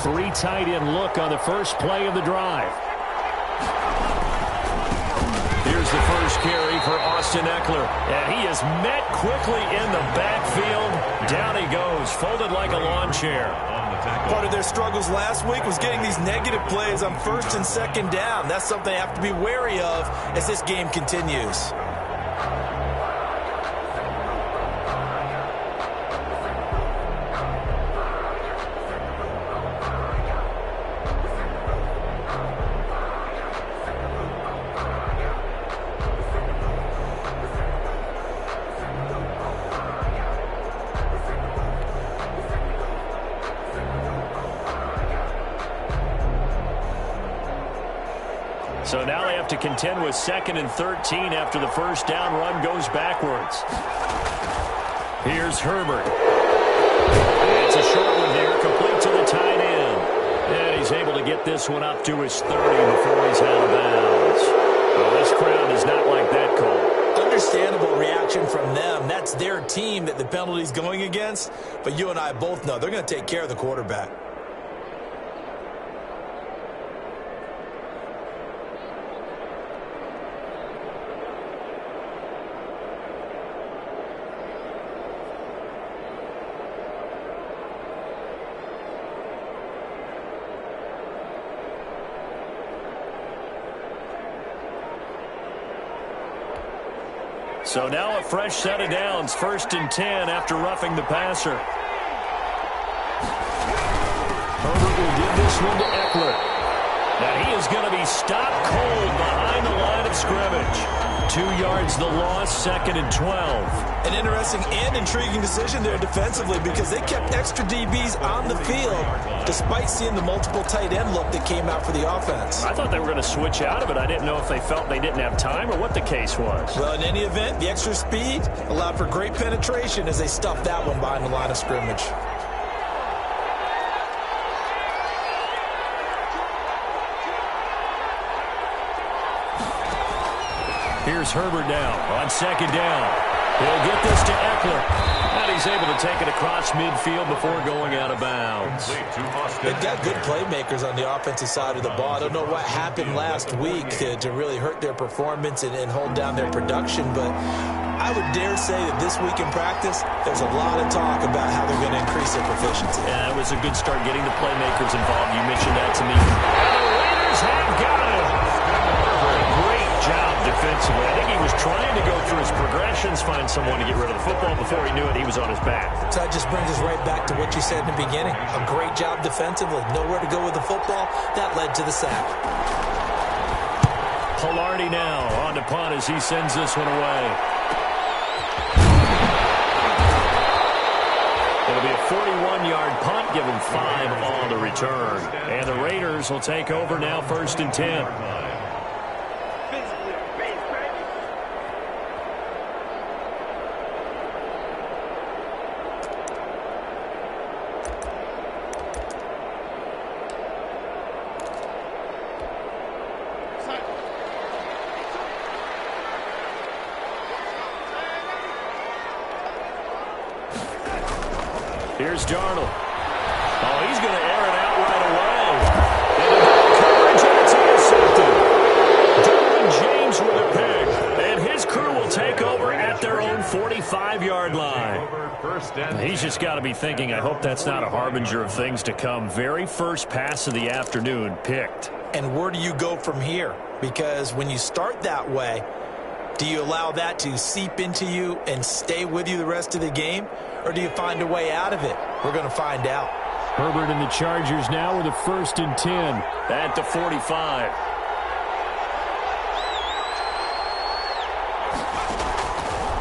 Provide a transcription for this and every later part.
three tight end look on the first play of the drive. Here's the first carry for Austin Eckler. And he is met quickly in the backfield. Down he goes, folded like a lawn chair. Part of their struggles last week was getting these negative plays on first and second down. That's something they have to be wary of as this game continues. So now they have to contend with 2nd and 13 after the first down run goes backwards. Here's Herbert. It's a short one here, complete to the tight end. And he's able to get this one up to his 30 before he's out of bounds. Well, this crowd does not like that call. Understandable reaction from them. That's their team that the penalty's going against. But you and I both know they're going to take care of the quarterback. So now a fresh set of downs, 1st and 10 after roughing the passer. Herbert will give this one to Eckler. Now he is going to be stopped cold behind the line of scrimmage. 2 yards the loss, 2nd and 12. An interesting and intriguing decision there defensively because they kept extra DBs on the field despite seeing the multiple tight end look that came out for the offense. I thought they were going to switch out of it. I didn't know if they felt they didn't have time or what the case was. Well, in any event, the extra speed allowed for great penetration as they stuffed that one behind the line of scrimmage. Here's Herbert now on 2nd down. He'll get this to Eckler. And he's able to take it across midfield before going out of bounds. They've got good playmakers on the offensive side of the ball. I don't know what happened last week to really hurt their performance and hold down their production, but I would dare say that this week in practice, there's a lot of talk about how they're going to increase their proficiency. Yeah, it was a good start getting the playmakers involved. You mentioned that to me. And the Raiders have got him. Great job defensively. I think he was trying to go through his progressions, find someone to get rid of the football. Before he knew it, he was on his back. So that just brings us right back to what you said in the beginning. A great job defensively. Nowhere to go with the football. That led to the sack. Polardi now on to punt as he sends this one away. It'll be a 41-yard punt, give him 5 on the return. And the Raiders will take over now, 1st and 10. Here's Darnold. Oh, he's going to air it out right away. And coverage, and it's intercepted. Derwin James with a pick. And his crew will take over at their own 45-yard line. He's just got to be thinking, I hope that's not a harbinger of things to come. Very first pass of the afternoon picked. And where do you go from here? Because when you start that way, do you allow that to seep into you and stay with you the rest of the game? Or do you find a way out of it? We're going to find out. Herbert and the Chargers now with a 1st and 10 at the 45.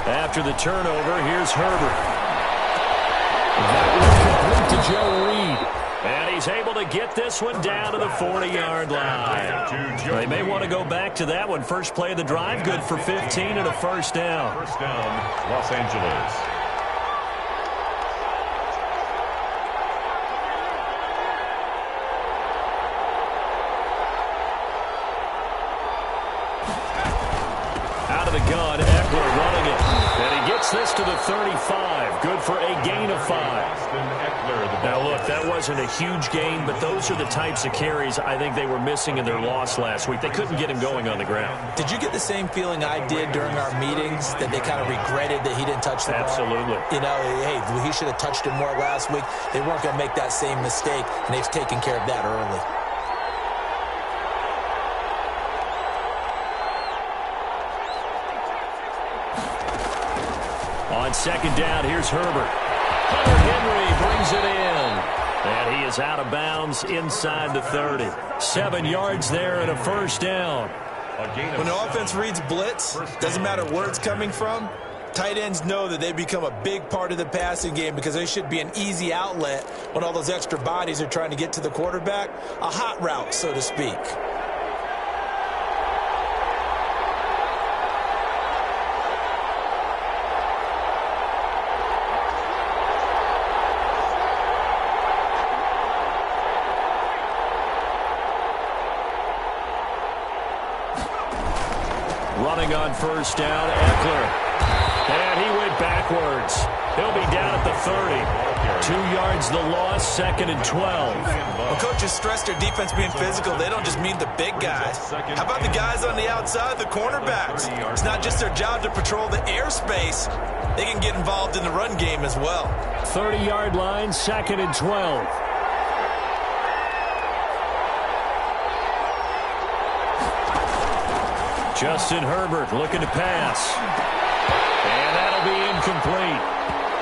After the turnover, here's Herbert. That was complete to Joe Reed. And he's able to get this one down to the 40-yard line. They may want to go back to that one. First play of the drive, good for 15 and a first down. First down, Los Angeles. Out of the gun, Eckler running it. And he gets Gets this to the 35. Good for a gain of 5. Now, look, that wasn't a huge gain, but those are the types of carries I think they were missing in their loss last week. They couldn't get him going on the ground. Did you get the same feeling I did during our meetings, that they kind of regretted that he didn't touch the ball? Absolutely. You know, hey, he should have touched it more last week. They weren't going to make that same mistake, and they've taken care of that early. On second down, here's Herbert. Hunter Henry brings it in. And he is out of bounds inside the 30. 7 yards there and a first down. When the offense reads blitz, doesn't matter where it's coming from, tight ends know that they become a big part of the passing game because they should be an easy outlet when all those extra bodies are trying to get to the quarterback. A hot route, so to speak. Running on first down, Eckler. And he went backwards. He'll be down at the 30. 2 yards the loss, second and 12. When coaches stress their defense being physical, they don't just mean the big guys. How about the guys on the outside, the cornerbacks? It's not just their job to patrol the airspace. They can get involved in the run game as well. 30-yard line, second and 12. Justin Herbert looking to pass. And that'll be incomplete.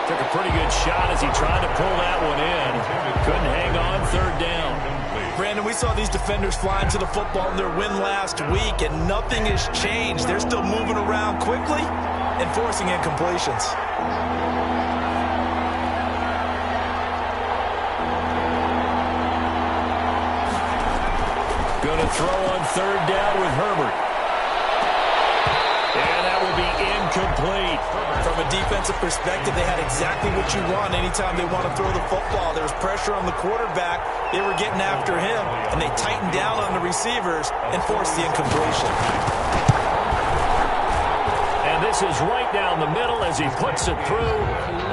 Took a pretty good shot as he tried to pull that one in. Couldn't hang on, third down. Brandon, we saw these defenders flying to the football in their win last week, and nothing has changed. They're still moving around quickly and forcing incompletions. Going to throw on third down with Herbert. And that will be incomplete. From a defensive perspective, they had exactly what you want anytime they want to throw the football. There was pressure on the quarterback. They were getting after him, and they tightened down on the receivers and forced the incompletion. And this is right down the middle as he puts it through.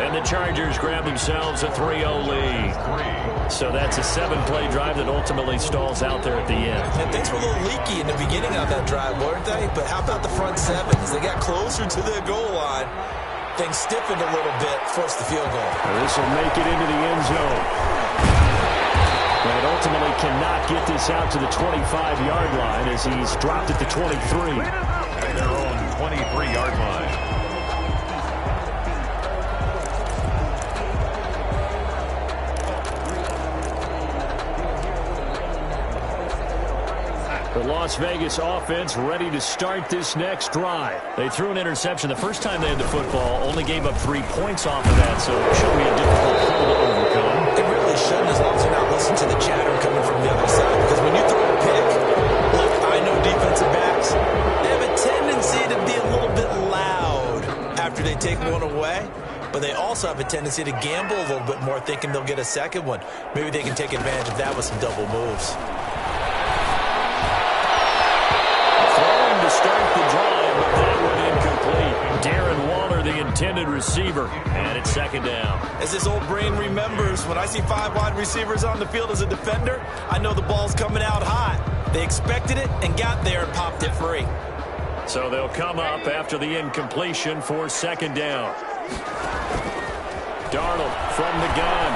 And the Chargers grab themselves a 3-0 lead. So that's a 7-play drive that ultimately stalls out there at the end. And things were a little leaky in the beginning of that drive, weren't they? But how about the front seven? As they got closer to the goal line, things stiffened a little bit, forced the field goal. This will make it into the end zone. But it ultimately cannot get this out to the 25-yard line as he's dropped at the 23. At their own 23-yard line. The Las Vegas offense ready to start this next drive. They threw an interception the first time they had the football, only gave up 3 points off of that, so it should be a difficult hole to overcome. It really shouldn't, as long as you're not listening to the chatter coming from the other side, because when you throw a pick, look, I know defensive backs, they have a tendency to be a little bit loud after they take one away, but they also have a tendency to gamble a little bit more, thinking they'll get a second one. Maybe they can take advantage of that with some double moves. To start the drive, but that one incomplete. Darren Waller, the intended receiver, and it's second down. As this old brain remembers, when I see 5 wide receivers on the field as a defender, I know the ball's coming out hot. They expected it and got there and popped it free. So they'll come up after the incompletion for second down. Darnold from the gun.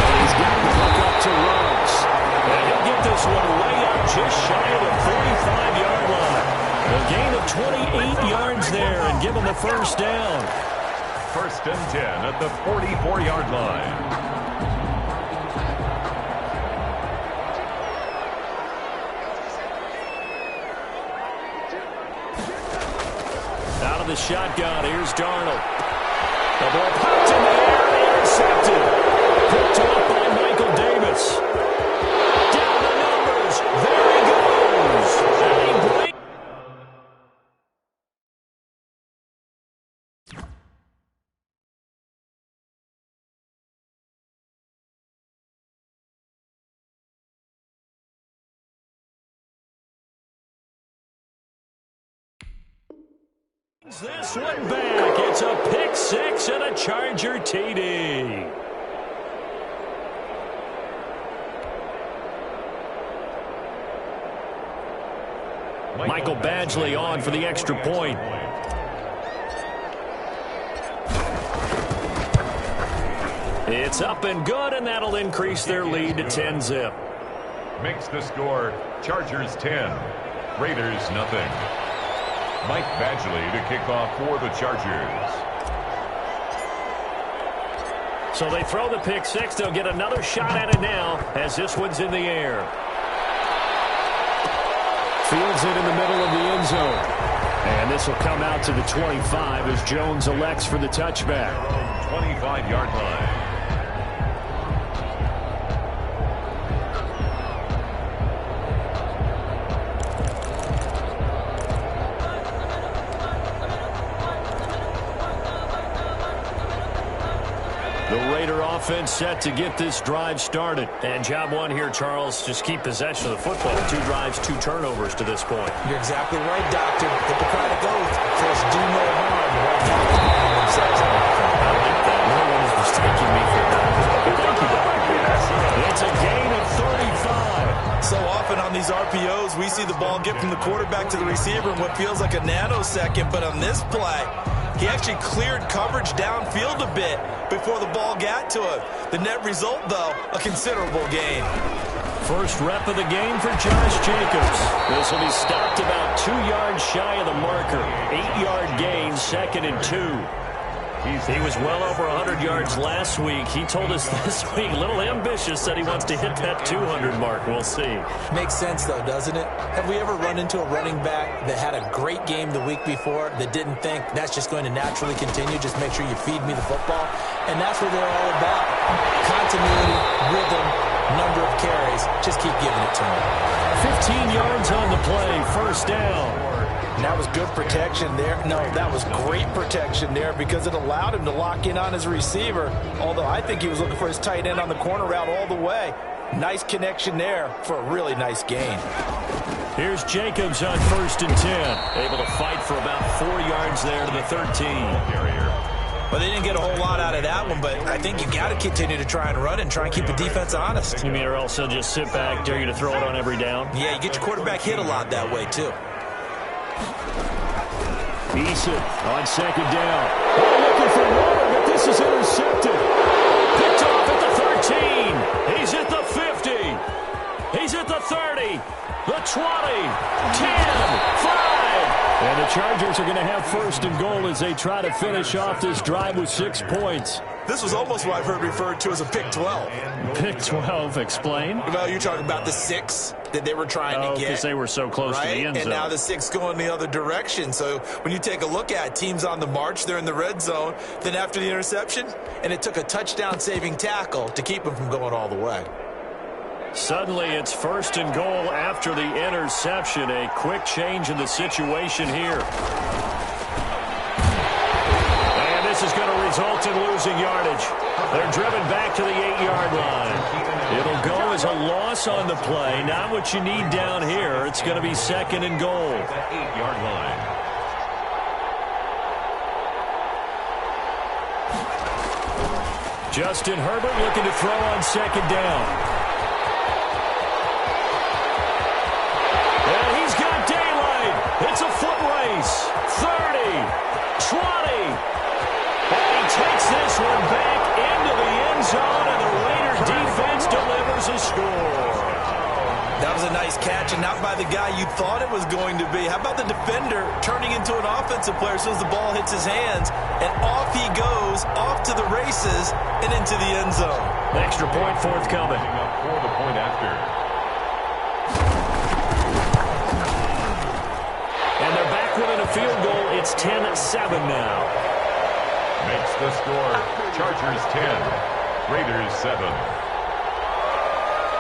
And he's got the hook up to Rose. And he'll get this one way up just shy of the 45-yard line. A gain of 28 yards there and give him the first down. First and 10 at the 44-yard line. Out of the shotgun, here's Darnold. The ball popped in the air, intercepted. Picked up by Michael Davis. Down the numbers, there he goes. And he breaks. This one back. It's a pick six and a Charger TD. Michael Badgley on for the extra point. It's up and good, and that'll increase their lead to 10-zip. Makes the score Chargers 10, Raiders nothing. Mike Badgley to kick off for the Chargers. So they throw the pick six. They'll get another shot at it now as this one's in the air. Fields it in the middle of the end zone. And this will come out to the 25 as Jones elects for the touchback. 25-yard line. Offense set to get this drive started. And job one here, Charles, just keep possession of the football. 2 drives, 2 turnovers to this point. You're exactly right, Doctor. Hippocratic oath. First, do no harm. Themselves on offense. I like that. No one is mistaking me for that. Thank you, Doctor. It's a gain of 35. So often on these RPOs, we see the ball get from the quarterback to the receiver in what feels like a nanosecond. But on this play, he actually cleared coverage downfield a bit before the ball got to him. The net result, though, a considerable gain. First rep of the game for Josh Jacobs. This will be stopped about 2 yards shy of the marker. 8-yard gain, 2nd and 2. He was well over 100 yards last week. He told us this week, a little ambitious, said he wants to hit that 200 mark. We'll see. Makes sense, though, doesn't it? Have we ever run into a running back that had a great game the week before that didn't think that's just going to naturally continue? Just make sure you feed me the football. And that's what they're all about. Continuity, rhythm, number of carries. Just keep giving it to him. 15 yards on the play, first down. And that was good protection there. No, that was great protection there because it allowed him to lock in on his receiver, although I think he was looking for his tight end on the corner route all the way. Nice connection there for a really nice gain. Here's Jacobs on 1st and 10. Able to fight for about 4 yards there to the 13. Well, they didn't get a whole lot out of that one, but I think you got to continue to try and run and try and keep the defense honest. You mean or else they'll just sit back, dare you to throw it on every down? Yeah, you get your quarterback hit a lot that way, too. Eason on 2nd down. Looking for water, but this is intercepted. Picked off at the 13. He's at the 50. He's at the 30. The 20. 10. 5. And the Chargers are going to have 1st and goal as they try to finish off this drive with 6 points. This was almost what I've heard referred to as a pick 12. Pick 12, explain? Well, you're talking about the 6 that they were trying to get. Because they were so close to the end zone. And now the 6 going the other direction. So when you take a look at teams on the march, they're in the red zone. Then after the interception, and it took a touchdown-saving tackle to keep them from going all the way. Suddenly, it's 1st and goal after the interception. A quick change in the situation here. And this is going to result in losing yardage. They're driven back to the 8-yard line. It'll go as a loss on the play. Not what you need down here. It's going to be 2nd and goal. 8-yard line. Justin Herbert looking to throw on 2nd down. It's a foot race. 30, 20. And he takes this one back into the end zone, and the Raider defense delivers a score. That was a nice catch, and not by the guy you thought it was going to be. How about the defender turning into an offensive player as soon as the ball hits his hands, and off he goes, off to the races, and into the end zone. Extra point forthcoming. For the point after. Within a field goal, it's 10-7 now. Makes the score Chargers 10, Raiders 7.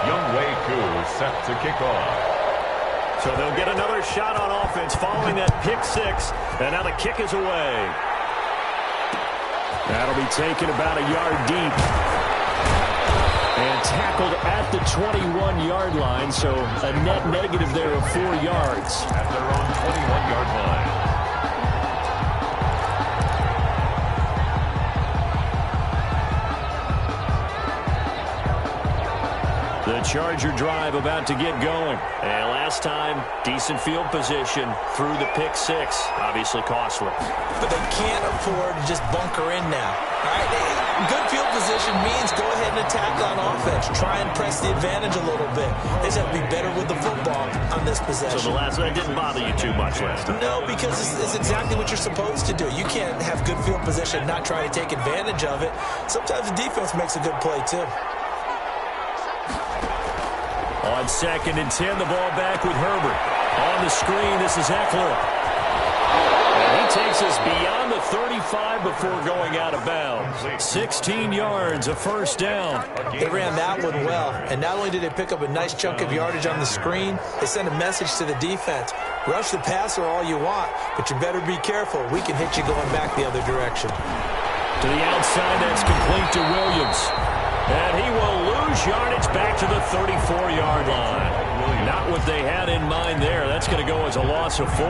Younghoe Koo set to kick off. So they'll get another shot on offense following that pick 6, and now the kick is away. That'll be taken about a yard deep. And tackled at the 21-yard line, so a net negative there of 4 yards. At their own 21-yard line. Charger drive about to get going. And last time, decent field position through the pick six. Obviously costly. But they can't afford to just bunker in now. All right? Good field position means go ahead and attack on offense. Try and press the advantage a little bit. They just have to be better with the football on this possession. So the last one didn't bother you too much last time? No, because it's exactly what you're supposed to do. You can't have good field position and not try to take advantage of it. Sometimes the defense makes a good play, too. On 2nd and 10, the ball back with Herbert. On the screen, this is Eckler. And he takes us beyond the 35 before going out of bounds. 16 yards, a first down. They ran that one well. And not only did they pick up a nice chunk of yardage on the screen, they sent a message to the defense. Rush the passer all you want, but you better be careful. We can hit you going back the other direction. To the outside, that's complete to Williams. And he will lose yardage back to the 34-yard line. Not what they had in mind there. That's going to go as a loss of 4.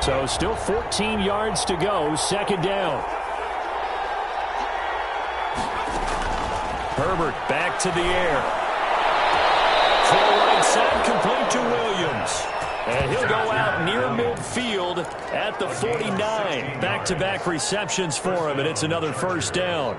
So still 14 yards to go. 2nd down. Herbert back to the air. Full right side, complete to Williams. And he'll go out near midfield at the 49. Back-to-back receptions for him, and it's another first down.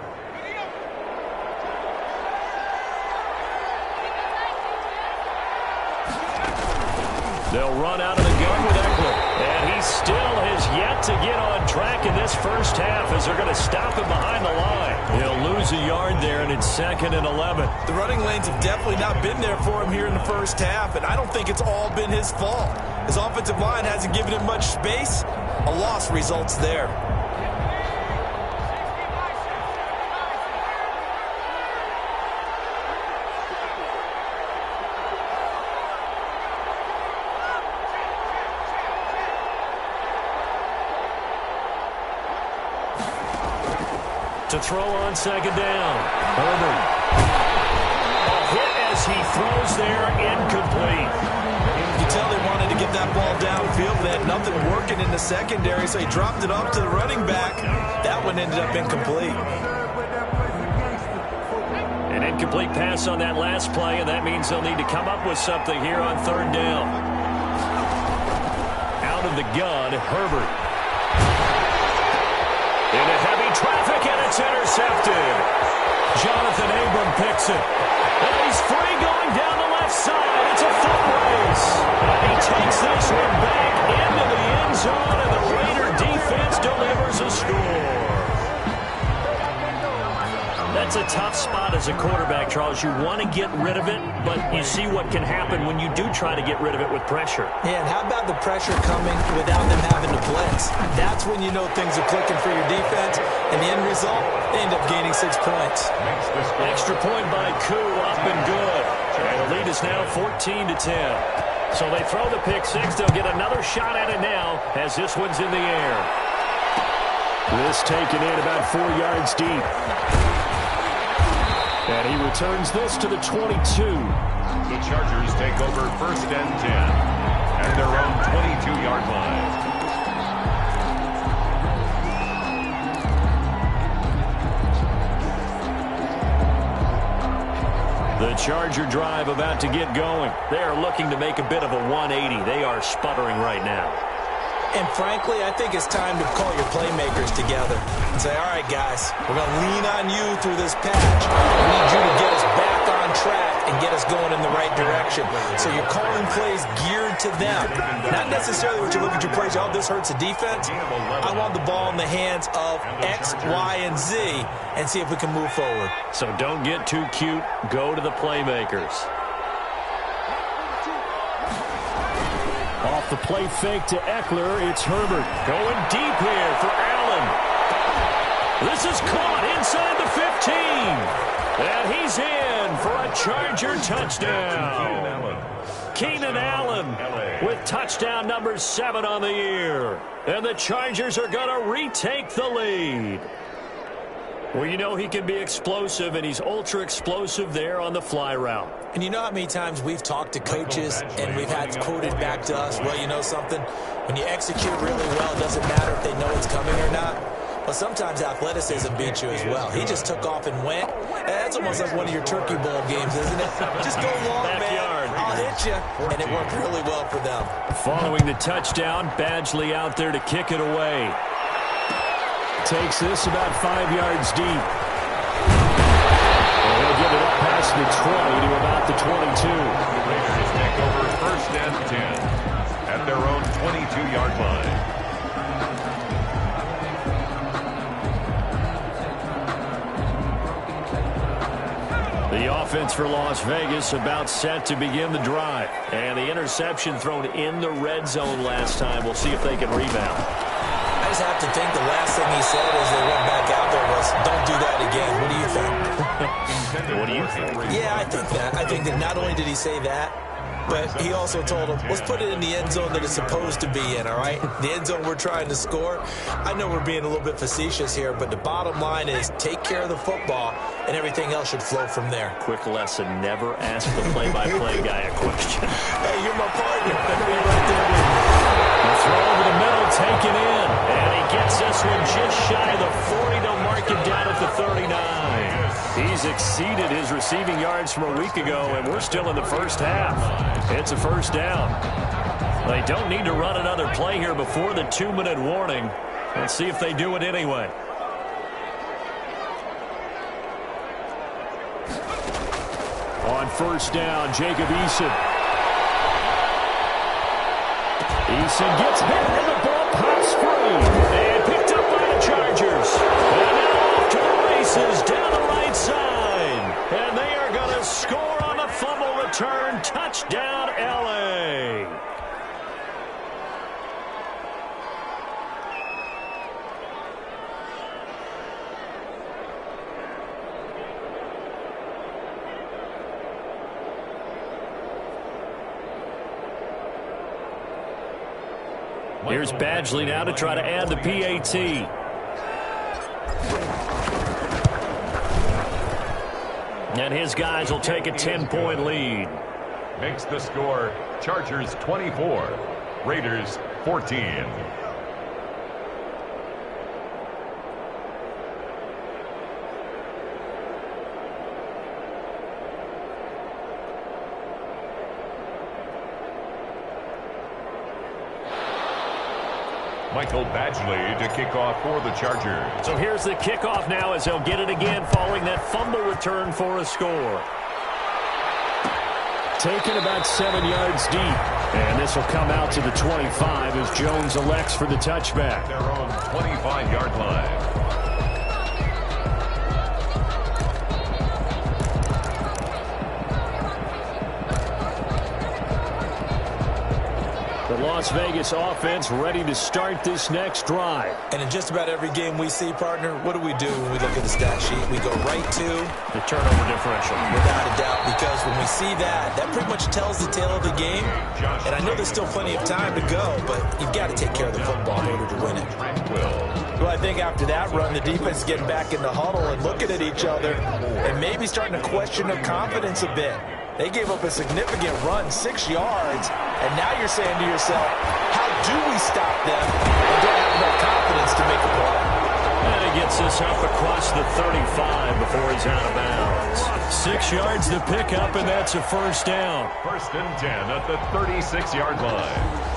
They'll run out of the gun with Eckler. And he still has yet to get on track in this first half as they're going to stop him behind the line. He'll lose a yard there, and it's 2nd and 11. The running lanes have definitely not been there for him here in the first half, and I don't think it's all been his fault. His offensive line hasn't given him much space. A loss results there. To throw on 2nd down. Herbert. A hit as he throws there, incomplete. You can tell they wanted to get that ball downfield. They had nothing working in the secondary, so he dropped it off to the running back. That one ended up incomplete. An incomplete pass on that last play, and that means they'll need to come up with something here on 3rd down. Out of the gun, Herbert. Into heavy traffic, and it's intercepted. Jonathan Abram picks it. And he's free going down the left side. It's a foot race. And he takes this one back into the end zone, and the Raider defense delivers a score. That's a tough spot as a quarterback, Charles. You want to get rid of it, but you see what can happen when you do try to get rid of it with pressure. Yeah, and how about the pressure coming without them having to blitz? That's when you know things are clicking for your defense, and the end result, they end up gaining 6 points. Extra point by Koo, up and good. And the lead is now 14-10. So they throw the pick six. They'll get another shot at it now as this one's in the air. This taken in about 4 yards deep. And he returns this to the 22. The Chargers take over 1st and 10 at their own 22-yard line. The Charger drive about to get going. They are looking to make a bit of a 180. They are sputtering right now. And frankly, I think it's time to call your playmakers together and say, all right, guys, we're going to lean on you through this patch. We need you to get us back on track and get us going in the right direction. So you're calling plays geared to them. Not necessarily what you look at your plays, oh, this hurts the defense. I want the ball in the hands of X, Y, and Z and see if we can move forward. So don't get too cute. Go to the playmakers. Off the play fake to Eckler, it's Herbert. Going deep here for Allen. This is caught inside the 15. And he's in for a Charger touchdown. Keenan Allen with touchdown number 7 on the year. And the Chargers are going to retake the lead. Well, you know he can be explosive, and he's ultra-explosive there on the fly route. And you know how many times we've talked to coaches and we've had quoted back to us, well, you know something? When you execute really well, it doesn't matter if they know it's coming or not. But sometimes athleticism beats you as well. He just took off and went. That's almost like one of your Turkey Bowl games, isn't it? Just go long, man. I'll hit you. And it worked really well for them. Following the touchdown, Badgley out there to kick it away. Takes this about 5 yards deep. And he'll get it up past the 20 to about the 22. The Raiders take over 1st and 10 at their own 22-yard line. The offense for Las Vegas about set to begin the drive. And the interception thrown in the red zone last time. We'll see if they can rebound. I just have to think the last thing he said as they went back out there was, don't do that again. What do you think? What do you think? Yeah, I think that. I think that not only did he say that, but he also told him, let's put it in the end zone that it's supposed to be in, all right? The end zone we're trying to score. I know we're being a little bit facetious here, but the bottom line is take care of the football, and everything else should flow from there. Quick lesson, never ask the play-by-play guy a question. Hey, you're my partner. I know you're right there with me. The throw over the middle, taken in. And he gets this one just shy of the 40. They'll mark him down at the 39. He's exceeded his receiving yards from a week ago, and we're still in the first half. It's a first down. They don't need to run another play here before the 2-minute warning. Let's see if they do it anyway. On first down, Jacob Eason. Eason gets hit, and the ball pops free. And picked up by the Chargers. And now off to the races down the right side. And they are going to score on the fumble return. Touchdown, L.A. Here's Badgley now to try to add the PAT. And his guys will take a 10-point lead. Makes the score Chargers 24, Raiders 14. Michael Badgley to kick off for the Chargers. So here's the kickoff now as they'll get it again following that fumble return for a score. Taken about 7 yards deep. And this will come out to the 25 as Jones elects for the touchback. Their own 25-yard line. The Las Vegas offense ready to start this next drive. And in just about every game we see, partner, what do we do when we look at the stat sheet? We go right to the turnover differential. Without a doubt, because when we see that, that pretty much tells the tale of the game. And I know there's still plenty of time to go, but you've got to take care of the football in order to win it. Well, I think after that run, the defense is getting back in the huddle and looking at each other and maybe starting to question their confidence a bit. They gave up a significant run, 6 yards, and now you're saying to yourself, how do we stop them and don't have enough confidence to make a play? And he gets this up across the 35 before he's out of bounds. 6 yards to pick up, and that's a first down. 1st and 10 at the 36-yard line.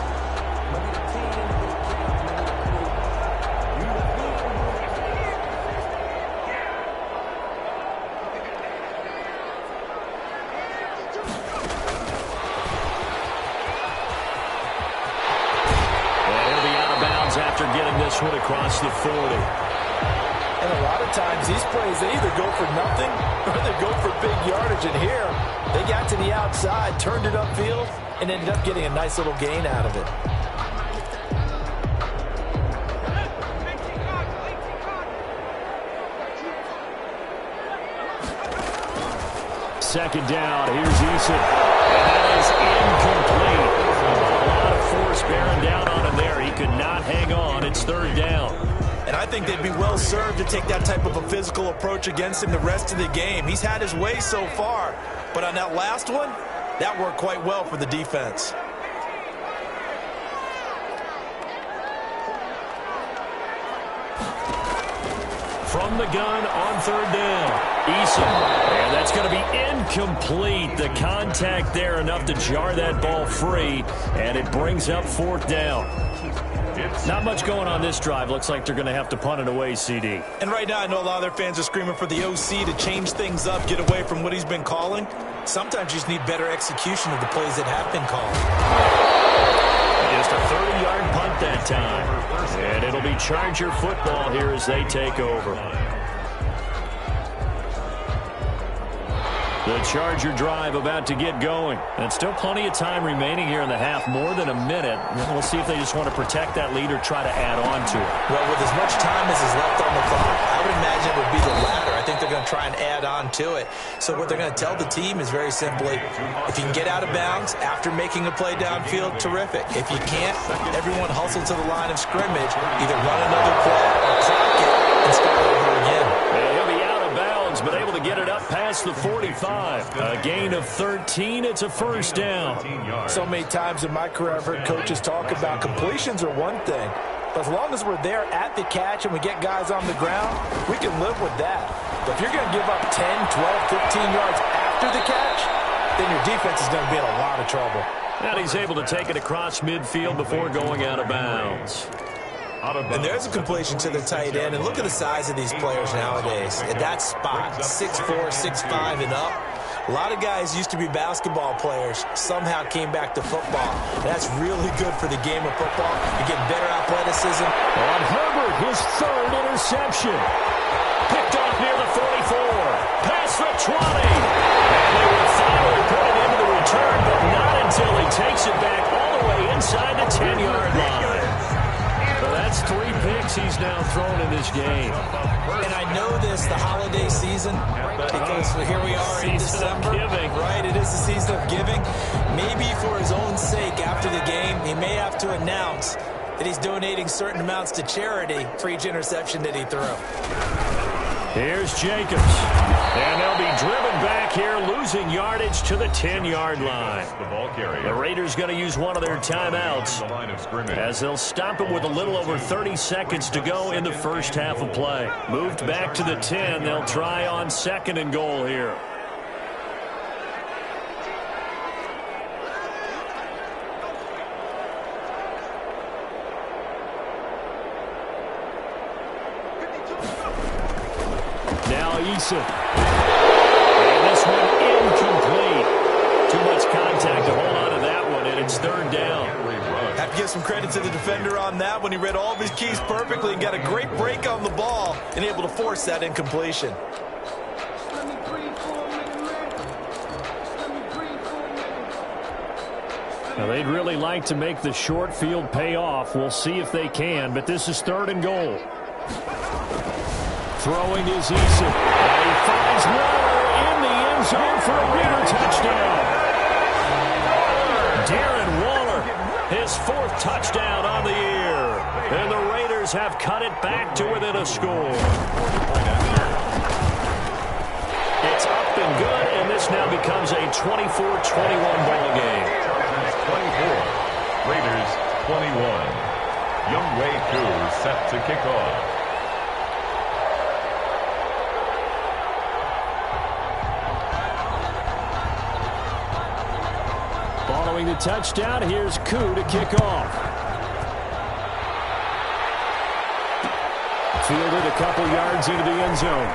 After getting this one across the 40. And a lot of times these plays, they either go for nothing or they go for big yardage. And here, they got to the outside, turned it upfield, and ended up getting a nice little gain out of it. Second down, here's Eason. And that is incomplete. A lot of force bearing down on him there. He could not hang on. It's 3rd down. And I think they'd be well served to take that type of a physical approach against him the rest of the game. He's had his way so far. But on that last one, that worked quite well for the defense. from the gun on third down. Eason, and that's going to be incomplete. The contact there enough to jar that ball free, and it brings up fourth down. Not much going on this drive. Looks like they're going to have to punt it away, CD. And right now, I know a lot of their fans are screaming for the OC to change things up, get away from what he's been calling. Sometimes you just need better execution of the plays that have been called. Just a 30-yard punt that time. And it'll be Charger football here as they take over. The Charger drive about to get going. And still plenty of time remaining here in the half, more than a minute. We'll see if they just want to protect that lead or try to add on to it. Well, with as much time as is left on the clock, I would imagine it would be the latter. I think they're going to try and add on to it. So what they're going to tell the team is very simply, if you can get out of bounds after making a play downfield, terrific. If you can't, everyone hustle to the line of scrimmage, either run another play or clock it and start over again. And he'll be out of bounds, but able to get it up past the 45. A gain of 13. It's a first down. So many times in my career, I've heard coaches talk about completions are one thing. But as long as we're there at the catch and we get guys on the ground, we can live with that. But if you're going to give up 10, 12, 15 yards after the catch, then your defense is going to be in a lot of trouble. And he's able to take it across midfield before going out of bounds. And there's a completion to the tight end. And look at the size of these players nowadays. At that spot, 6'4", 6'5", and up. A lot of guys used to be basketball players, somehow came back to football. That's really good for the game of football. You get better athleticism. On Herbert, his third interception. Picked off near the 44. Past the 20. And they will finally put it into the return, but not until he takes it back all the way inside the 10-yard line. So that's 3 picks he's now thrown in this game. And I know this, the holiday season, because here we are in December. Right, it is the season of giving. Maybe for his own sake after the game, he may have to announce that he's donating certain amounts to charity for each interception that he threw. Here's Jacobs. And they'll be driven back here, losing yardage to the 10-yard line. The Raiders going to use one of their timeouts as they'll stop it with a little over 30 seconds to go in the first half of play. Moved back to the 10. They'll try on 2nd and goal here. Now Eason. And this one incomplete. Too much contact to hold on to that one, and it's third down. Have to give some credit to the defender on that when he read all of his keys perfectly and got a great break on the ball and able to force that incompletion. Now they'd really like to make the short field pay off. We'll see if they can, but this is 3rd and goal. Throwing is Eason. And he finds Waller in the end zone for a bigger touchdown. Darren Waller, his 4th touchdown on the year. And the Raiders have cut it back to within a score. It's up and good, and this now becomes a 24-21 ball game. 24. Raiders 21. Younghoe Koo set to kick off. Following the touchdown, here's Koo to kick off. Fielded a couple yards into the end zone.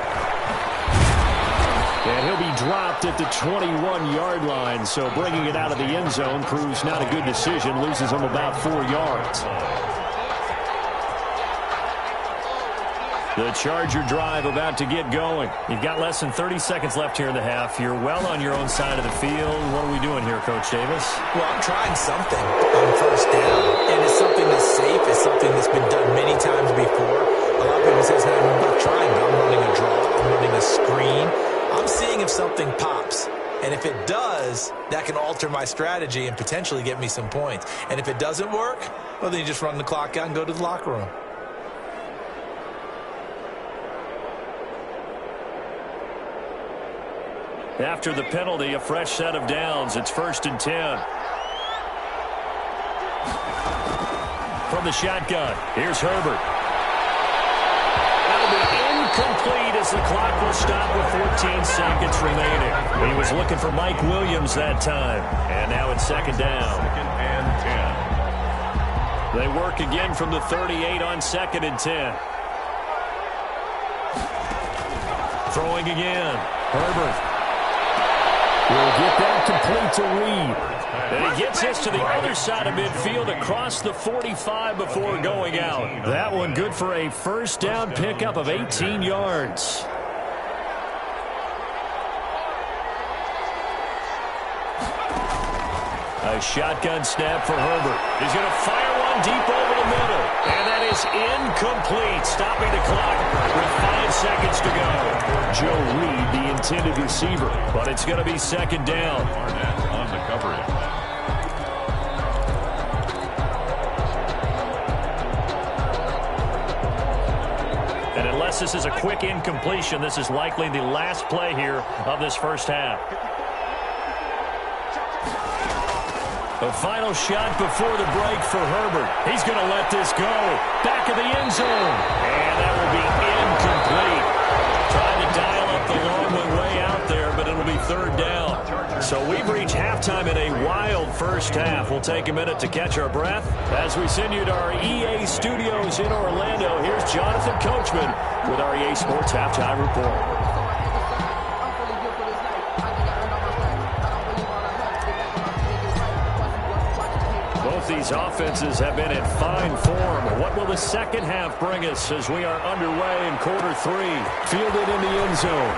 And he'll be dropped at the 21-yard line, so bringing it out of the end zone proves not a good decision, loses him about 4 yards. The Charger drive about to get going. You've got less than 30 seconds left here in the half. You're well on your own side of the field. What are we doing here, Coach Davis? Well, I'm trying something on first down, and it's something that's safe. It's something that's been done many times before. A lot of people say it's not even about trying. I'm running a draw. I'm running a screen. I'm seeing if something pops. And if it does, that can alter my strategy and potentially get me some points. And if it doesn't work, well, then you just run the clock out and go to the locker room. After the penalty, a fresh set of downs. It's 1st and 10. From the shotgun, here's Herbert. That'll be incomplete as the clock will stop with 14 seconds remaining. He was looking for Mike Williams that time. And now it's second down. Second and 10. They work again from the 38 on second and 10. Throwing again. Herbert will get that complete to Reed. And he gets this to the other side of midfield across the 45 before going out. That one good for a first down pickup of 18 yards. A shotgun snap for Herbert. He's going to fire one deep over the middle. And that is incomplete, stopping the clock with 5 seconds to go. Joe Reed, the intended receiver, but it's going to be second down. Barnett on the coverage. And unless this is a quick incompletion, this is likely the last play here of this first half. The final shot before the break for Herbert. He's going to let this go. Back of the end zone. And that will be incomplete. Trying to dial up the long one way out there, but it'll be third down. So we've reached halftime in a wild first half. We'll take a minute to catch our breath as we send you to our EA studios in Orlando. Here's Jonathan Coachman with our EA Sports Halftime Report. These offenses have been in fine form. What will the second half bring us as we are underway in quarter 3? Fielded in the end zone.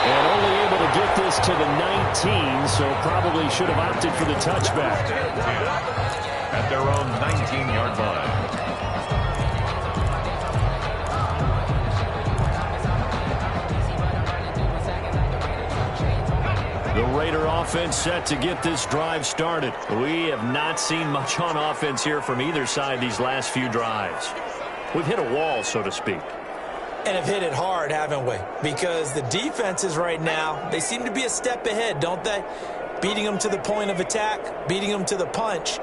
And only able to get this to the 19, so probably should have opted for the touchback. At their own 19-yard line. The Raider offense set to get this drive started. We have not seen much on offense here from either side these last few drives. We've hit a wall, so to speak. And have hit it hard, haven't we? Because the defenses right now, they seem to be a step ahead, don't they? Beating them to the point of attack, beating them to the punch.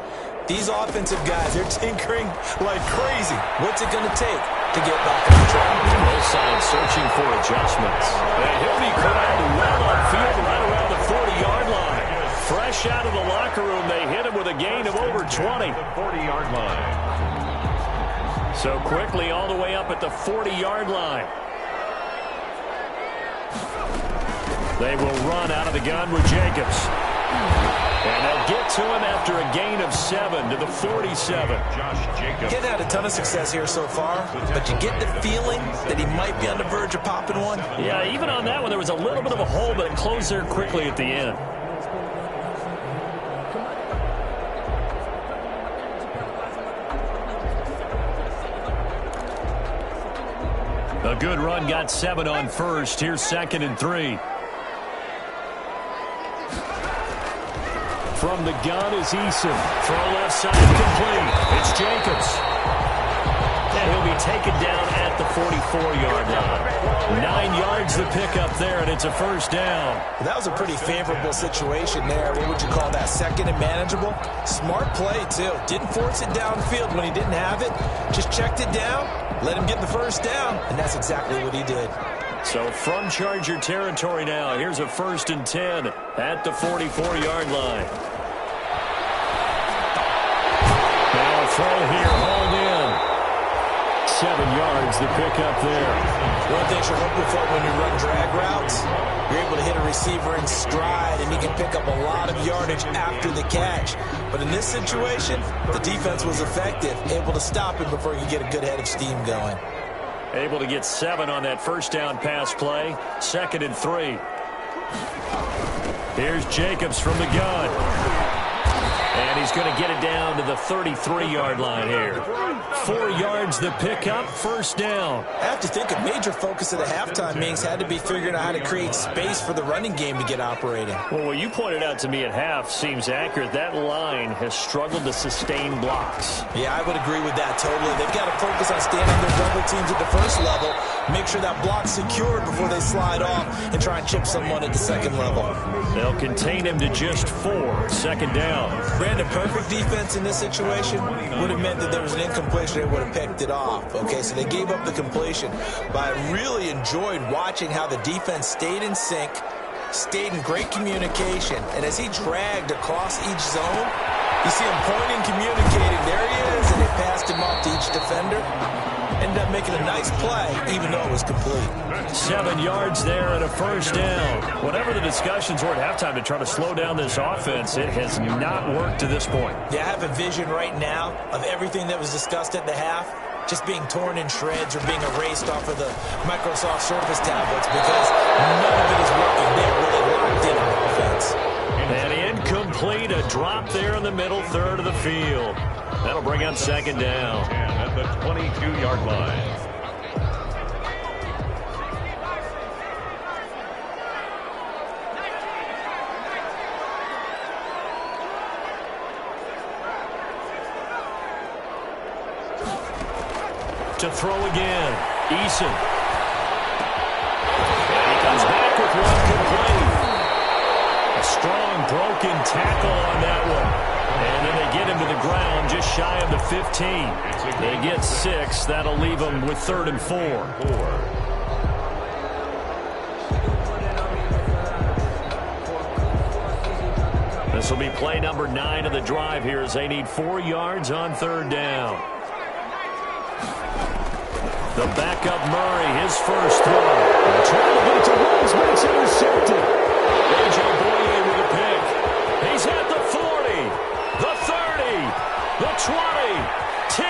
These offensive guys, they're tinkering like crazy. What's it going to take to get back on track? Both sides searching for adjustments. And he'll be corralled well upfield right around the 40-yard line. Fresh out of the locker room, they hit him with a gain of over 20. The 40-yard line. So quickly all the way up at the 40-yard line. They will run out of the gun with Jacobs. And they'll get to him after a gain of 7 to the 47. Josh Jacobs. Getting had a ton of success here so far, but you get the feeling that he might be on the verge of popping one. Yeah, even on that one, there was a little bit of a hole, but it closed there quickly at the end. A good run, got 7 on first. Here's second and 3. From the gun is Eason. Throw left side complete. It's Jacobs. And he'll be taken down at the 44-yard line. 9 yards to pick up there, and it's a first down. That was a pretty favorable situation there. What would you call that? Second and manageable? Smart play, too. Didn't force it downfield when he didn't have it. Just checked it down, let him get the first down, and that's exactly what he did. So from Charger territory now, here's a first and 10 at the 44-yard line. Now a throw here, hauled in. 7 yards to pick up there. One thing you're hoping for when you run drag routes, you're able to hit a receiver in stride, and he can pick up a lot of yardage after the catch. But in this situation, the defense was effective, able to stop him before he could get a good head of steam going. Able to get 7 on that first down pass play. Second and 3. Here's Jacobs from the gun. And he's going to get it down to the 33-yard line here. 4 yards the pickup, first down. I have to think a major focus of the halftime meetings had to be figuring out how to create space for the running game to get operating. Well, what you pointed out to me at half seems accurate. That line has struggled to sustain blocks. Yeah, I would agree with that totally. They've got to focus on standing their double teams at the first level, make sure that block's secured before they slide off and try and chip someone at the second level. They'll contain him to just 4. Second down. Brandon, perfect defense in this situation would have meant that there was an incompletion. They would have picked it off. Okay, so they gave up the completion. But I really enjoyed watching how the defense stayed in sync, stayed in great communication. And as he dragged across each zone, you see him pointing, communicating. There he is, and they passed him off to each defender. Ended up making a nice play, even though it was complete. 7 yards there and a first down. Whatever the discussions were at halftime to try to slow down this offense, it has not worked to this point. Yeah, I have a vision right now of everything that was discussed at the half just being torn in shreds or being erased off of the Microsoft Surface tablets because none of it is working. They're really locked in on offense. And incomplete, a drop there in the middle third of the field. That'll bring up second down. At the 22-yard line. To throw again, Eason. And he comes back with one complete. A strong broken tackle on that one. And then they get him to the ground just shy of the 15. They get 6. That'll leave them with 3rd and 4. This will be play number 9 of the drive here as they need 4 yards on 3rd down. The backup Murray, his first throw. Trying to get to Rose, but it's intercepted. A.J. Boye with a pick. He's at the 40, the 30, the 20, 10.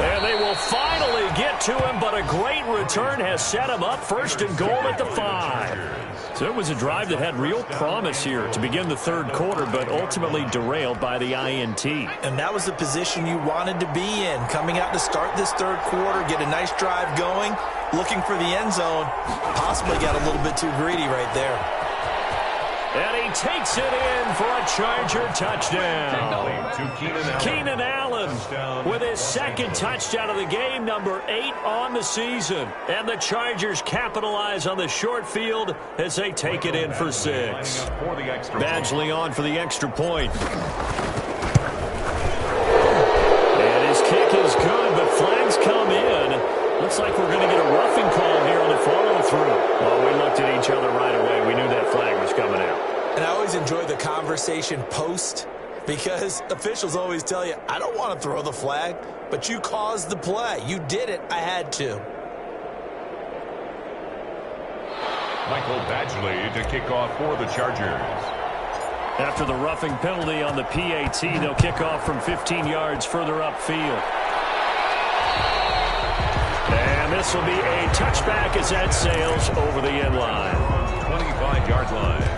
And they will finally get to him, but a great return has set him up 1st and goal at the 5. So it was a drive that had real promise here to begin the 3rd quarter, but ultimately derailed by the INT. And that was the position you wanted to be in, coming out to start this 3rd quarter, get a nice drive going, looking for the end zone. Possibly got a little bit too greedy right there. And he takes it in for a Charger touchdown. Keenan Allen with his 2nd touchdown of the game, number 8 on the season. And the Chargers capitalize on the short field as they take it in for 6. Badgley on for the extra point. And his kick is good, but flags come in. Looks like we're going to get a roughing call here on the follow-through. Well, we looked at each other right away. We knew that flag was coming out. And I always enjoy the conversation post because officials always tell you, I don't want to throw the flag, but you caused the play. You did it. I had to. Michael Badgley to kick off for the Chargers. After the roughing penalty on the PAT, they'll kick off from 15 yards further upfield. And this will be a touchback as that sails over the end line. 25-yard line.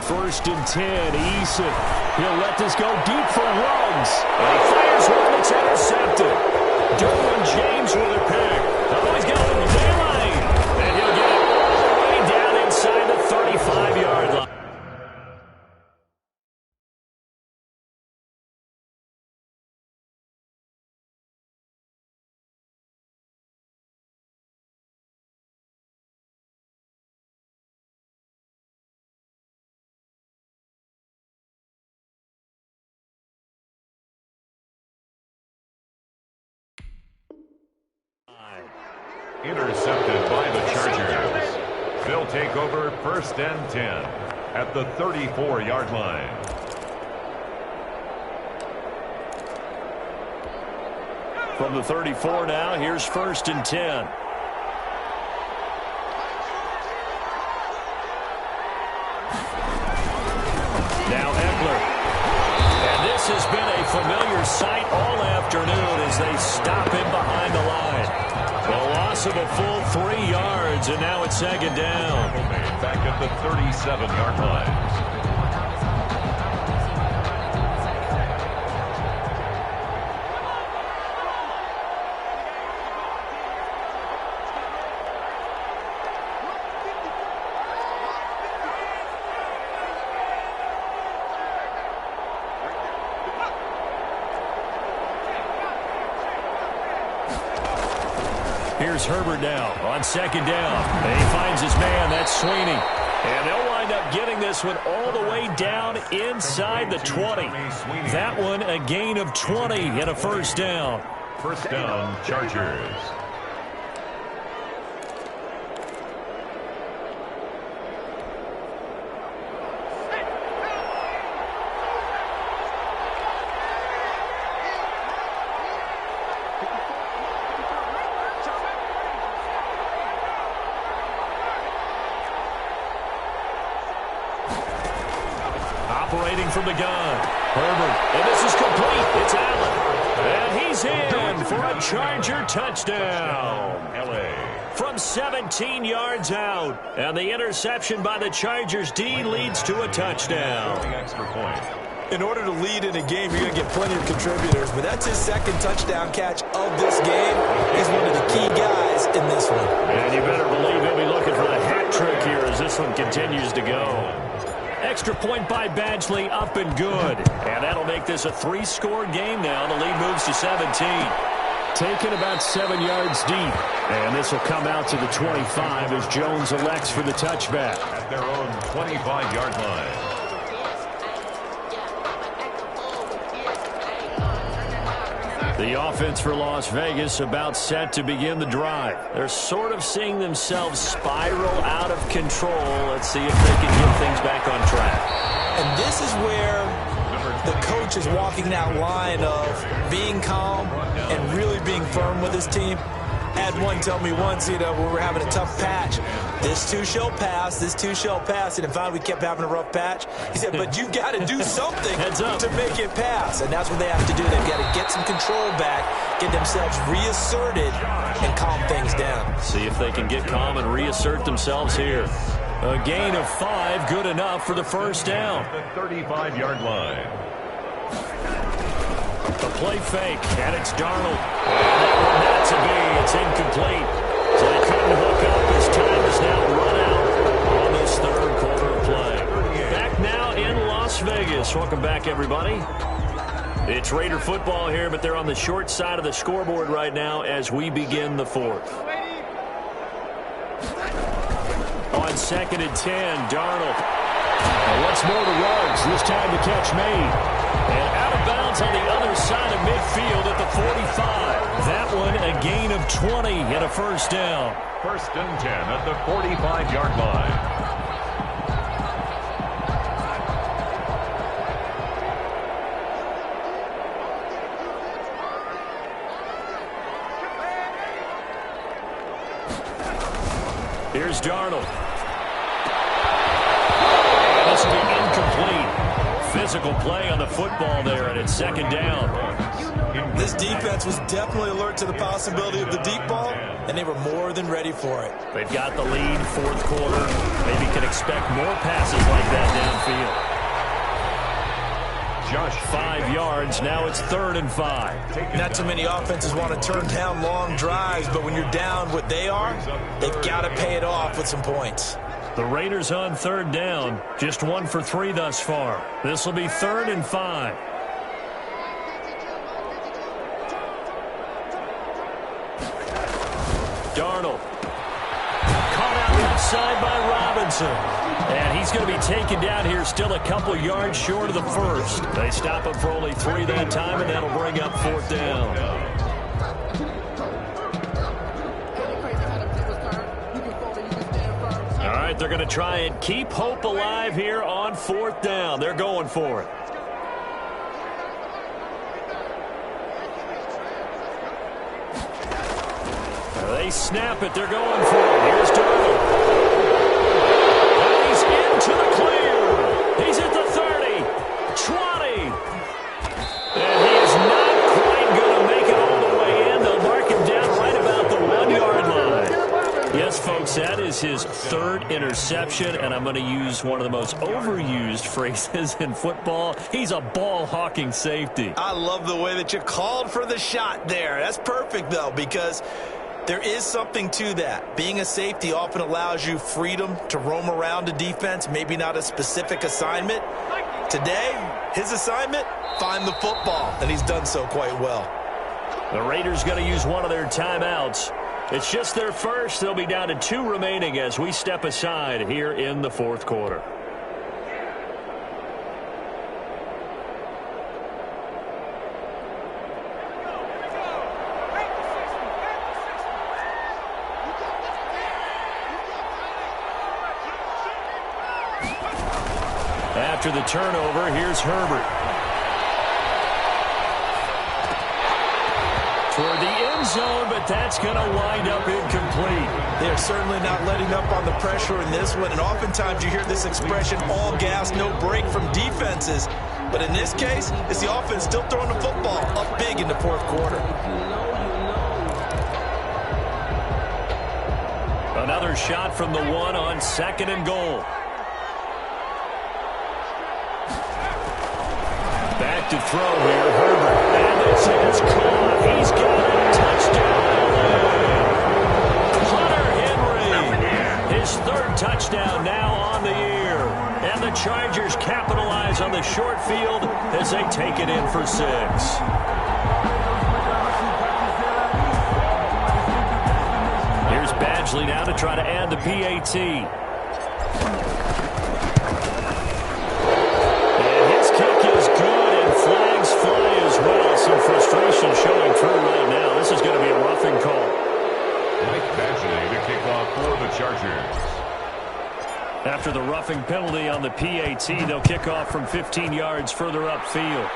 First and 10, Eason. He'll let this go deep for Ruggs. And he fires one that's intercepted. Derwin James with a pick. Oh, he's got a daylight. And he'll get it all the way down inside the 35-yard line. Intercepted by the Chargers. They'll take over 1st and 10 at the 34-yard line. From the 34 now, here's 1st and 10. Now Eckler. And this has been a familiar sight all afternoon as they stop him behind the line. A loss of a full 3 yards, and now it's 2nd down. Back at the 37-yard line. Here's Herbert now on second down. And he finds his man. That's Sweeney. And they'll wind up getting this one all the way down inside the 20. That one a gain of 20 and a first down. First down, Chargers. Operating from the gun. Herbert. And this is complete. It's Allen. And he's in for a Charger touchdown. From 17 yards out. And the interception by the Chargers D leads to a touchdown. Extra point. In order to lead in a game, you're going to get plenty of contributors, but that's his second touchdown catch of this game. He's one of the key guys in this one. And you better believe he'll be looking for the hat trick here as this one continues to go. Extra point by Badgley, up and good. And that'll make this a 3-score game now. The lead moves to 17. Taken about 7 yards deep. And this will come out to the 25 as Jones elects for the touchback. At their own 25-yard line. The offense for Las Vegas about set to begin the drive. They're sort of seeing themselves spiral out of control. Let's see if they can get things back on track. And this is where the coach is walking that line of being calm and really being firm with his team. I had one tell me once, when we were having a tough patch, this too shall pass, this too shall pass. And finally we kept having a rough patch. He said, but you got to do something to make it pass. And that's what they have to do. They've got to get some control back, get themselves reasserted, and calm things down. See if they can get calm and reassert themselves here. A gain of 5, good enough for the first down. The 35-yard line. The play fake, and it's Darnold. And that one not to be. It's incomplete. So they couldn't hook up as time is now run out on this third quarter of play. Back now in Las Vegas. Welcome back, everybody. It's Raider football here, but they're on the short side of the scoreboard right now as we begin the fourth. On second and 10, Darnold. And once more to Ruggs, this time the catch made. And out of bounds on the other side of midfield at the 45. That one a gain of 20 and a first down. First and 10 at the 45-yard line. Here's Darnold. This will be incomplete. Physical play on the football there, and it's second down. This defense was definitely alert to the possibility of the deep ball, and they were more than ready for it. They've got the lead, fourth quarter. Maybe can expect more passes like that downfield. Josh, 5 yards, now it's 3rd and 5. Not too many offenses want to turn down long drives, but when you're down what they are, they've got to pay it off with some points. The Raiders on 3rd down, just 1 for 3 thus far. This will be 3rd and 5. Darnold. Caught out outside by Robinson. And he's going to be taken down here still a couple yards short of the first. They stop him for only 3 that time, and that'll bring up 4th down. All right, they're going to try and keep hope alive here on 4th down. They're going for it. They snap it. They're going for it. Here's Darnold. And he's into the clear. He's at the 30, 20. And he is not quite going to make it all the way in. They'll mark him down right about the 1-yard line. Yes, folks, that is his 3rd interception, and I'm going to use one of the most overused phrases in football. He's a ball-hawking safety. I love the way that you called for the shot there. That's perfect, though, because there is something to that. Being a safety often allows you freedom to roam around a defense, maybe not a specific assignment. Today, his assignment, find the football, and he's done so quite well. The Raiders going to use one of their timeouts. It's just their first. They'll be down to 2 remaining as we step aside here in the fourth quarter. After the turnover, here's Herbert. Toward the end zone, but that's going to wind up incomplete. They're certainly not letting up on the pressure in this one, and oftentimes you hear this expression, all gas, no break from defenses. But in this case, it's the offense still throwing the football up big in the fourth quarter. Another shot from the 1 on 2nd and goal. Back to throw here, Herbert. And this is caught. He's got a touchdown. Hunter Henry. His 3rd touchdown now on the year. And the Chargers capitalize on the short field as they take it in for 6. Here's Badgley now to try to add the PAT. Flags fly as well. Some frustration showing through right now. This is going to be a roughing call. Mike Badgley to kick off for the Chargers. After the roughing penalty on the PAT, they'll kick off from 15 yards further upfield.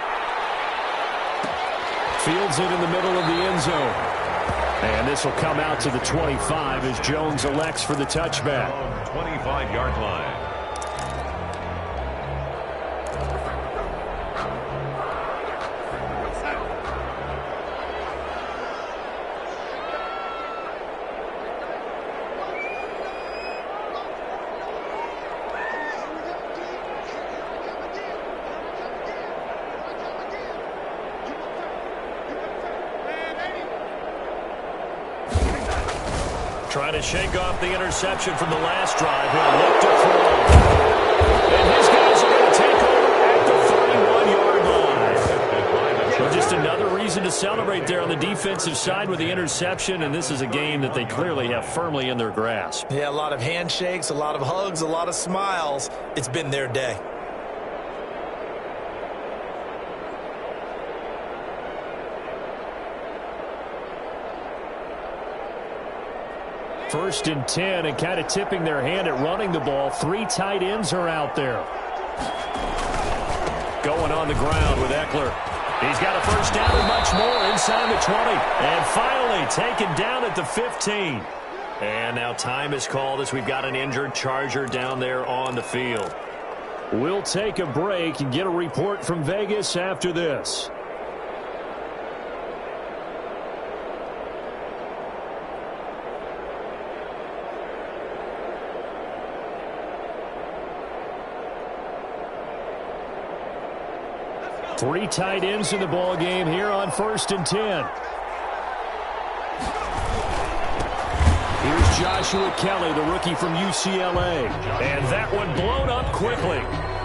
Fields it in the middle of the end zone. And this will come out to the 25 as Jones elects for the touchback. 25-yard line. Trying to shake off the interception from the last drive. He'll look to throw. And his guys are going to take over at the 31-yard line. So just another reason to celebrate there on the defensive side with the interception, and this is a game that they clearly have firmly in their grasp. Yeah, a lot of handshakes, a lot of hugs, a lot of smiles. It's been their day. First and 10, and kind of tipping their hand at running the ball. 3 tight ends are out there. Going on the ground with Eckler. He's got a first down and much more inside the 20. And finally taken down at the 15. And now time is called as we've got an injured Charger down there on the field. We'll take a break and get a report from Vegas after this. Three tight ends in the ball game here on 1st and 10. Here's Joshua Kelly, the rookie from UCLA. And that one blown up quickly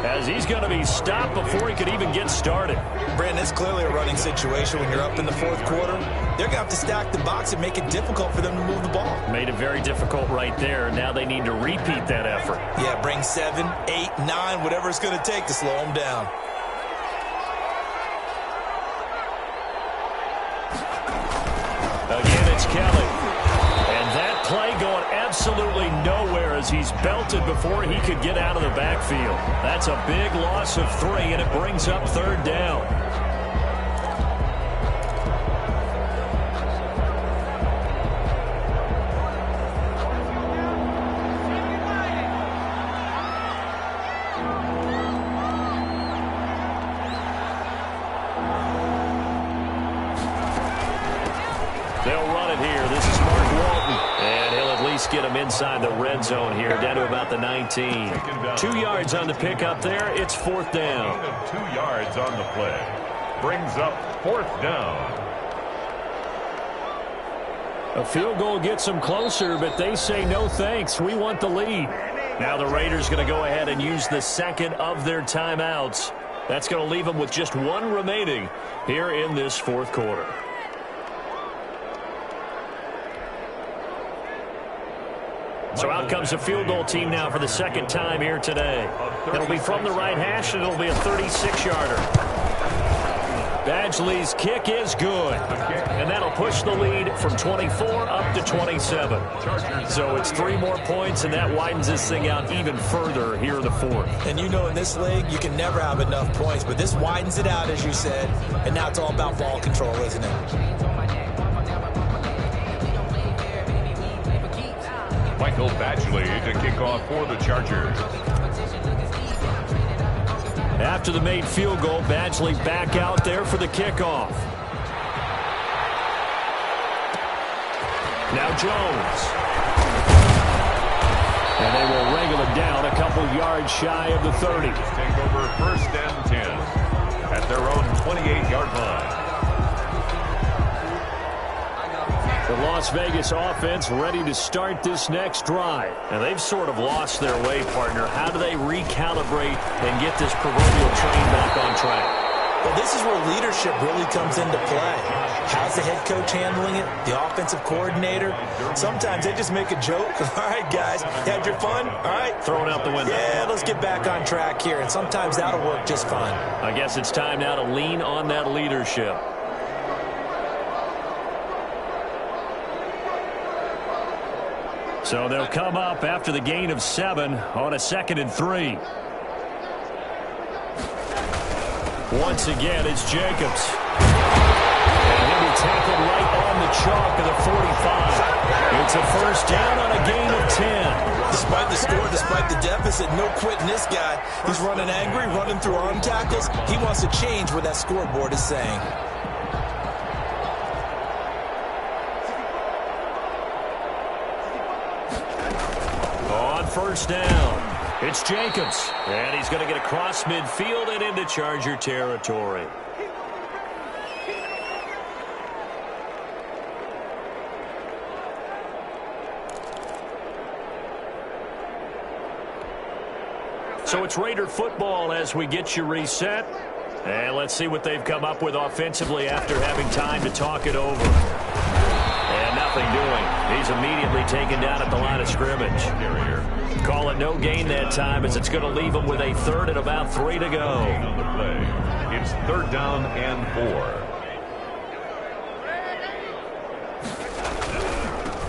as he's going to be stopped before he could even get started. Brandon, it's clearly a running situation when you're up in the fourth quarter. They're going to have to stack the box and make it difficult for them to move the ball. Made it very difficult right there. Now they need to repeat that effort. Yeah, bring 7, 8, 9, whatever it's going to take to slow them down. Again, it's Kelly. And that play going absolutely nowhere as he's belted before he could get out of the backfield. That's a big loss of 3, and it brings up 3rd down. Get him inside the red zone here, down to about the 19. 2 yards on the pickup there. It's 4th down. 2 yards on the play. Brings up 4th down. A field goal gets them closer, but they say no thanks. We want the lead. Now the Raiders going to go ahead and use the second of their timeouts. That's going to leave them with just 1 remaining here in this 4th quarter. So out comes a field goal team now for the second time here today. It'll be from the right hash, and it'll be a 36-yarder. Badgley's kick is good, and that'll push the lead from 24 up to 27. So it's 3 more points, and that widens this thing out even further here in the fourth. And you know in this league, you can never have enough points, but this widens it out, as you said, and now it's all about ball control, isn't it? Michael Badgley to kick off for the Chargers. After the made field goal, Badgley back out there for the kickoff. Now Jones. And they will wrangle it down a couple yards shy of the 30. Take over 1st and 10 at their own 28-yard line. The Las Vegas offense ready to start this next drive. And they've sort of lost their way, partner. How do they recalibrate and get this proverbial train back on track? Well, this is where leadership really comes into play. How's the head coach handling it? The offensive coordinator? Sometimes they just make a joke. All right, guys, had your fun? All right. Throw it out the window. Yeah, let's get back on track here. And sometimes that'll work just fine. I guess it's time now to lean on that leadership. So they'll come up after the gain of 7 on a 2nd and 3. Once again, it's Jacobs. And he'll be tackled right on the chalk of the 45. It's a first down on a gain of 10. Despite the score, despite the deficit, no quitting this guy. He's running angry, running through arm tackles. He wants to change what that scoreboard is saying. First down. It's Jacobs. And he's going to get across midfield and into Charger territory. So it's Raider football as we get you reset. And let's see what they've come up with offensively after having time to talk it over. And nothing doing. He's immediately taken down at the line of scrimmage. Call it no gain that time as it's going to leave him with a 3rd and about 3 to go. On the play, it's 3rd down and 4.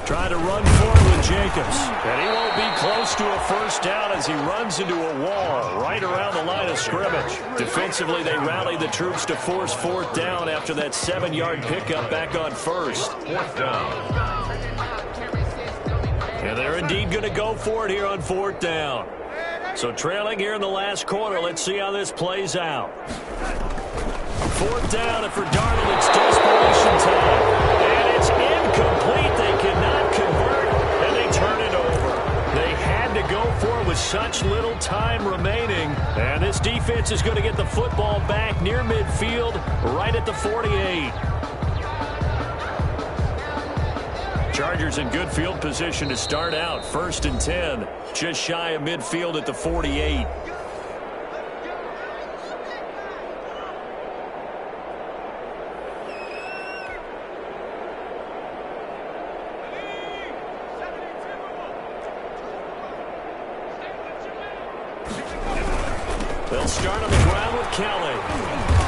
Trying to run forward with Jacobs. And he won't be close to a first down as he runs into a wall right around the line of scrimmage. Defensively, they rallied the troops to force 4th down after that 7-yard pickup back on 1st. 4th down. And they're indeed going to go for it here on 4th down. So trailing here in the last quarter, let's see how this plays out. 4th down, and for Darnold, it's desperation time. And it's incomplete. They cannot convert, and they turn it over. They had to go for it with such little time remaining. And this defense is going to get the football back near midfield, right at the 48. Chargers in good field position to start out. 1st and 10, just shy of midfield at the 48. They'll start on the ground with Kelly.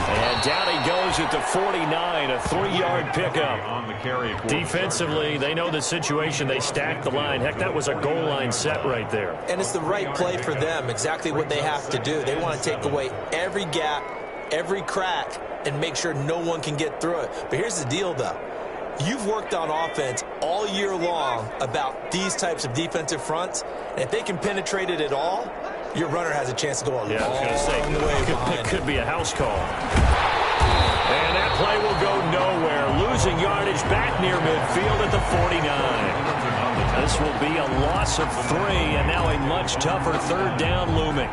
And down he goes at the 49, a 3-yard pickup. On the carry. Defensively, they know the situation. They stack the line. Heck, that was a goal line set right there. And it's the right play for them, exactly what they have to do. They want to take away every gap, every crack, and make sure no one can get through it. But here's the deal, though. You've worked on offense all year long about these types of defensive fronts. And if they can penetrate it at all, your runner has a chance to go a long way behind. It could be a house call. And that play will go nowhere. Losing yardage back near midfield at the 49. This will be a loss of 3, and now a much tougher 3rd down looming.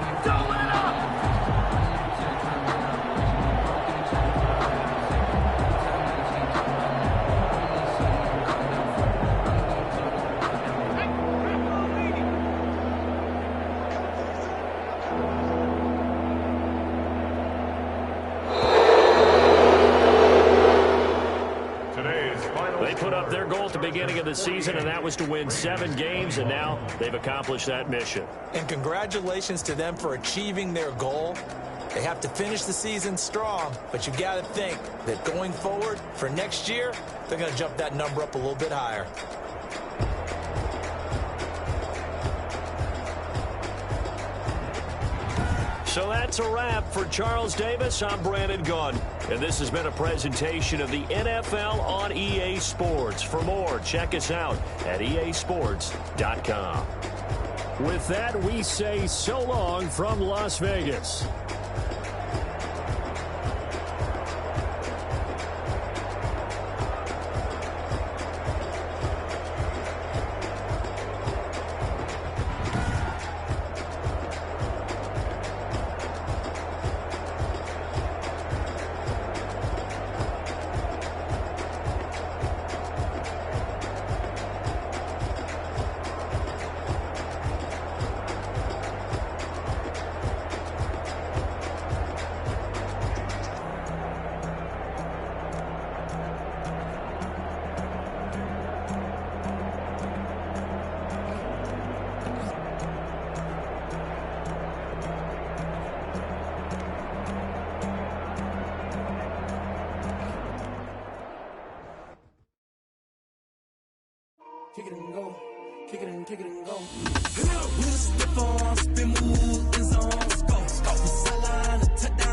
beginning of the season, and that was to win 7 games, and now they've accomplished that mission. And congratulations to them for achieving their goal. They have to finish the season strong, but you got to think that going forward for next year, they're going to jump that number up a little bit higher. So that's a wrap for Charles Davis. I'm Brandon Gunn, and this has been a presentation of the NFL on EA Sports. For more, check us out at easports.com. With that, we say so long from Las Vegas. Kick it and go. Kick it and go. With a stiff arm, spin move, in zone, go. Sideline, a touchdown.